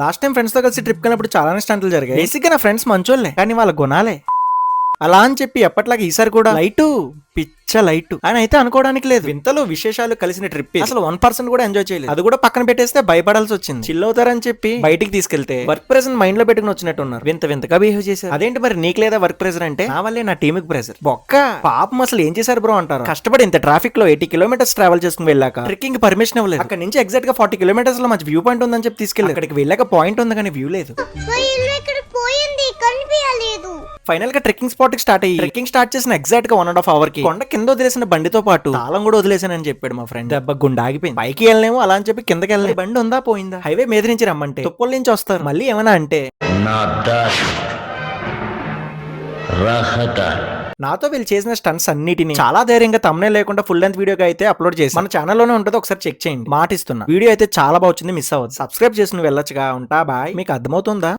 Last time friends తో కలిసి trip కెళ్ళినప్పుడు చాలానే స్టంట్లు జరిగాయి. బేసిక్ గా నా ఫ్రెండ్స్ మంచోళ్ళే, కానీ వాళ్ళ గుణాలే అలా అని చెప్పి ఎప్పట్లాగా ఈసారి కూడా లైటు పిచ్చ లైట్ అని అయితే అనుకోవడానికి లేదు. వింతలు విశేషాలు కలిసిన ట్రిప్ అసలు 1% కూడా ఎంజాయ్ చేయలేదు. అది కూడా పక్కన పెట్టేస్తే భయపడాల్సి వచ్చింది. చిల్ అవుతారని చెప్పి బయటికి తీసుకెళ్తే వర్క్ ప్రెజర్ మైండ్ లో పెట్టుకుని వచ్చినట్టు ఉన్నారు. వింతగా బిహేవ్ చేశారు. అదేంటి మరి నీకు లేదా వర్క్ ప్రెజర్ అంటే? నా వల్లే నా టీమ్ కి ప్రెజర్. బొక్క పాపం అసలు ఏం చేశారు బ్రో అంటారు. కష్టపడి ఇంత ట్రాఫిక్ లో 80 కిలోమీటర్స్ ట్రావెల్ చేసుకుని వెళ్ళాక ట్రెక్కింగ్ పర్మిషన్ ఇవ్వలేదు. అక్కడ నుంచి ఎగ్జాక్ట్ గా 40 కిలోమీటర్స్ లో మంచి వ్యూ పాయింట్ ఉందని చెప్పి తీసుకెళ్ళి అక్కడికి వెళ్ళాక పాయింట్ ఉంది కానీ వ్యూ లేదు. ఫైనల్ గా ట్రెక్కింగ్ స్పాట్ కి స్టార్ట్ అయ్యి ట్రెక్కింగ్ స్టార్ట్ చేసిన ఎగ్జాక్ట్ గా 1.5 అవర్ కి కొండ కింద వదిలేసిన బండితో పాటు తాళం కూడా వదిలేసానని చెప్పాడు మా ఫ్రెండ్. దెబ్బ గుండె ఆగిపోయింది. పైకి వెళ్ళలేము అలా అని చెప్పి కిందకి వెళ్ళలేదు. బండి ఉందా పోయిందా? హైవే మీద నుంచి రమ్మంటే తుప్పల నుంచి వస్తారు. మళ్ళీ ఏమైనా అంటే నాతో వీళ్ళు చేసిన స్టంట్స్ అన్నిటిని చాలా ధైర్యంగా తమ్నే లేకుండా ఫుల్ లెంత్ వీడియోగా అయితే అప్లోడ్ చేసి మన ఛానల్లోనే ఉంటుంది, ఒకసారి చెక్ చేయండి. మాట ఇస్తున్నా, వీడియో అయితే చాలా బాగుంది, మిస్ అవ్వదు. సబ్స్క్రైబ్ చేసి నువ్వు వెళ్ళొచ్చుగా. ఉంటా బాయ్. మీకు అర్థమవుతుందా?